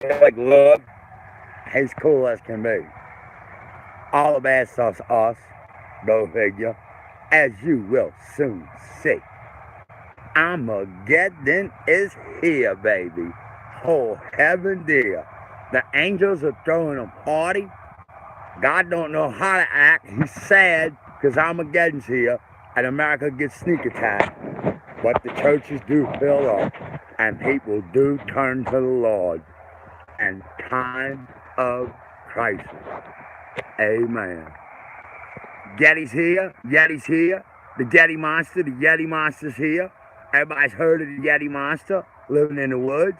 Like, look, he's cool as can be. All the bad stuff's us, go figure, as you will soon see. Armageddon is here, baby. Oh, heaven dear. The angels are throwing a party. God don't know how to act. He's sad because Armageddon's here and America gets sneak attacked. But the churches do fill up and people do turn to the Lord. And time of crisis. Amen. Yeti's here. Yeti's here. The Yeti monster's here. Everybody's heard of the Yeti monster living in the woods.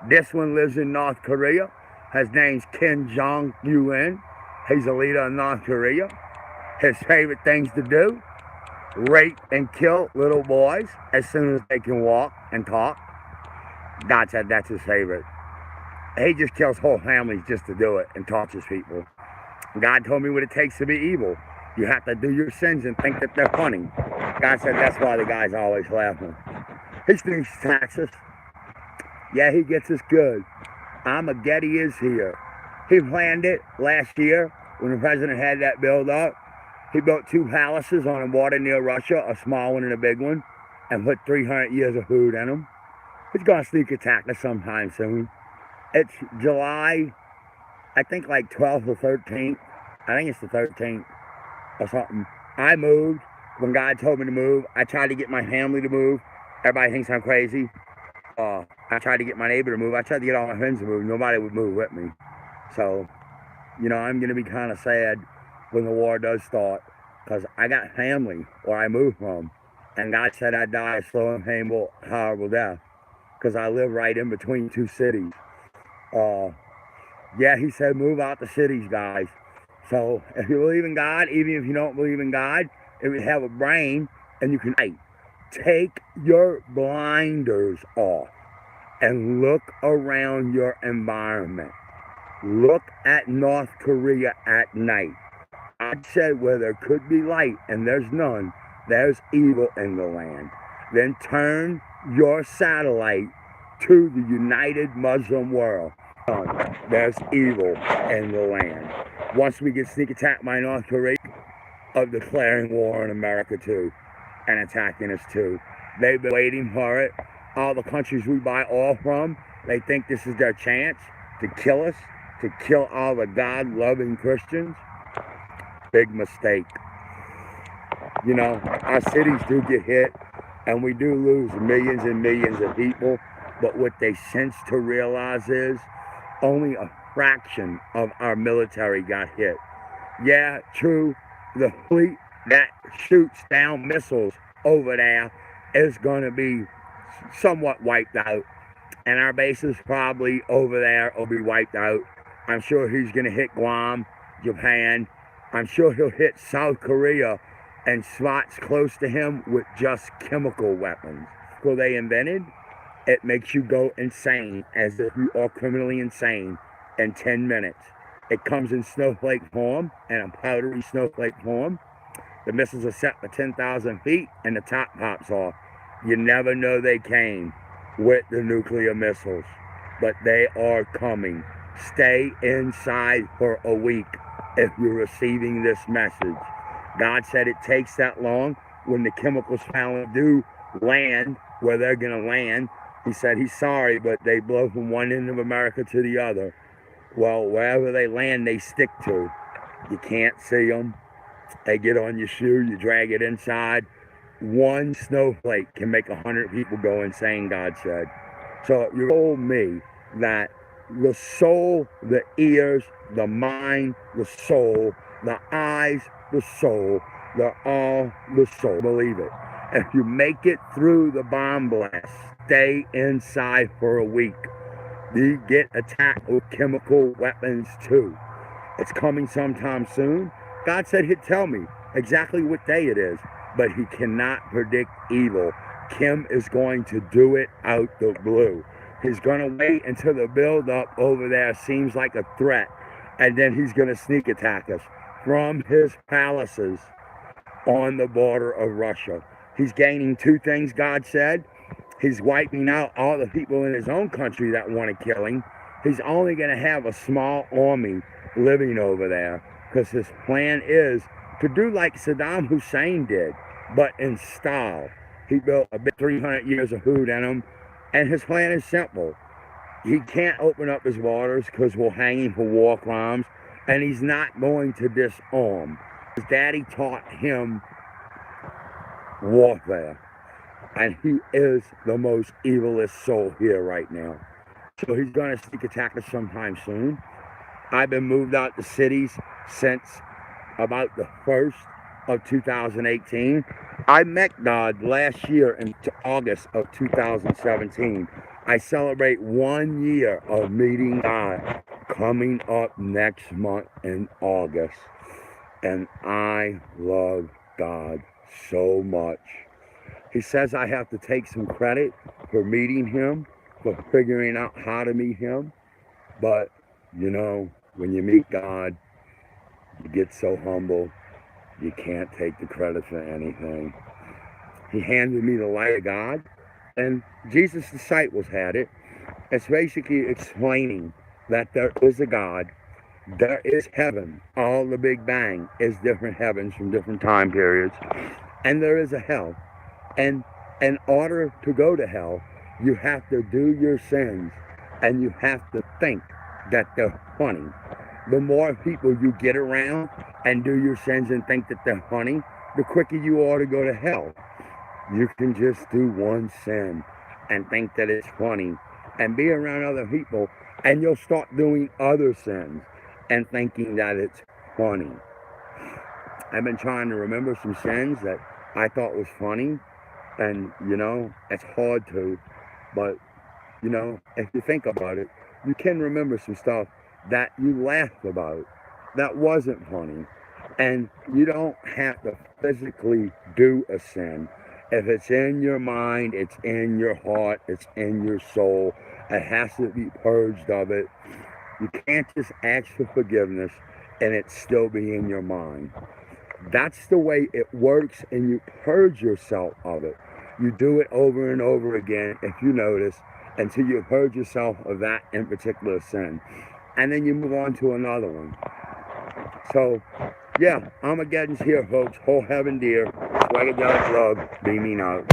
This one lives in North Korea. His name's Kim Jong-un. He's the leader of North Korea. His favorite things to do, rape and kill little boys as soon as they can walk and talk. God said that's his favorite. He just kills whole families just to do it and tortures people. God told me what it takes to be evil. You have to do your sins and think that they're funny. God said that's why the guy's always laughing. He thinks taxes. Yeah, he gets us good. Armageddon is here. He planned it last year when the president had that build up. He built 2 palaces on the water near Russia, a small one and a big one, and put 300 years of food in them. He's going to sneak attack us sometime soon. It's July, I think like 12th or 13th. I think it's the 13th or something. I moved when God told me to move. I tried to get my family to move. Everybody thinks I'm crazy. I tried to get my neighbor to move. I tried to get all my friends to move. Nobody would move with me. So, I'm going to be kind of sad when the war does start because I got family where I moved from. And God said I'd die a slow and painful, horrible death because I live right in between 2 cities. Yeah, he said move out the cities, guys. So if you believe in God, even if you don't believe in God, if you have a brain and you can take your blinders off and look around your environment. Look at North Korea at night. I said where there could be light and there's none, there's evil in the land. Then turn your satellite to the United Muslim world. There's evil in the land. Once we get sneak attacked by North Korea, of declaring war on America too, and attacking us too. They've been waiting for it. All the countries we buy oil from, they think this is their chance to kill us, to kill all the God-loving Christians. Big mistake. Our cities do get hit, and we do lose millions and millions of people, but what they sense to realize is only a fraction of our military got hit. Yeah, true, the fleet that shoots down missiles over there is going to be somewhat wiped out, and our bases probably over there will be wiped out. I'm sure he's going to hit Guam, Japan. I'm sure he'll hit South Korea and spots close to him with just chemical weapons. So they invented, it makes you go insane, as if you are criminally insane in 10 minutes. It comes in snowflake form and a powdery snowflake form. The missiles are set for 10,000 feet and the top pops off. You never know they came with the nuclear missiles, but they are coming. Stay inside for a week if you're receiving this message. God said it takes that long when the chemicals finally do land where they're going to land. He said he's sorry, but they blow from one end of America to the other. Well, wherever they land, they stick to. You can't see them. They get on your shoe, you drag it inside. One snowflake can make 100 people go insane, God said. So you told me that the soul, the ears, the mind, the soul, the eyes, the soul, they're all the soul. Believe it. If you make it through the bomb blast, stay inside for a week. You get attacked with chemical weapons too. It's coming sometime soon. God said he'd tell me exactly what day it is, but he cannot predict evil. Kim is going to do it out the blue. He's going to wait until the buildup over there seems like a threat, and then he's going to sneak attack us from his palaces on the border of Russia. He's gaining 2 things, God said. He's wiping out all the people in his own country that want to kill him. He's only going to have a small army living over there because his plan is to do like Saddam Hussein did, but in style. He built a big 300 years of hood in him, and his plan is simple. He can't open up his waters because we'll hang him for war crimes, and he's not going to disarm. His daddy taught him warfare, and he is the most evilest soul here right now. So he's going to sneak attack us sometime soon. I've been moved out to cities since about the 1st of 2018. I met God last year in August of 2017. I celebrate 1 year of meeting God coming up next month in August. And I love God so much. He says I have to take some credit for meeting him, for figuring out how to meet him. But, you know, when you meet God, you get so humble, you can't take the credit for anything. He handed me the light of God, and Jesus' disciples had it. It's basically explaining that there is a God, there is heaven. All the Big Bang is different heavens from different time periods, and there is a hell. And in order to go to hell, you have to do your sins, and you have to think that they're funny. The more people you get around and do your sins and think that they're funny, the quicker you ought to go to hell. You can just do one sin and think that it's funny and be around other people, and you'll start doing other sins and thinking that it's funny. I've been trying to remember some sins that I thought was funny, and, you know, it's hard to, but, you know, if you think about it, you can remember some stuff that you laughed about that wasn't funny. And you don't have to physically do a sin. If it's in your mind, it's in your heart, it's in your soul, it has to be purged of it. You can't just ask for forgiveness and it still be in your mind. That's the way it works, and you purge yourself of it. You do it over and over again, if you notice, until you purge yourself of that in particular sin. And then you move on to another one. So, yeah, Armageddon's here, folks. Whole heaven dear. Swagadelic love beaming out.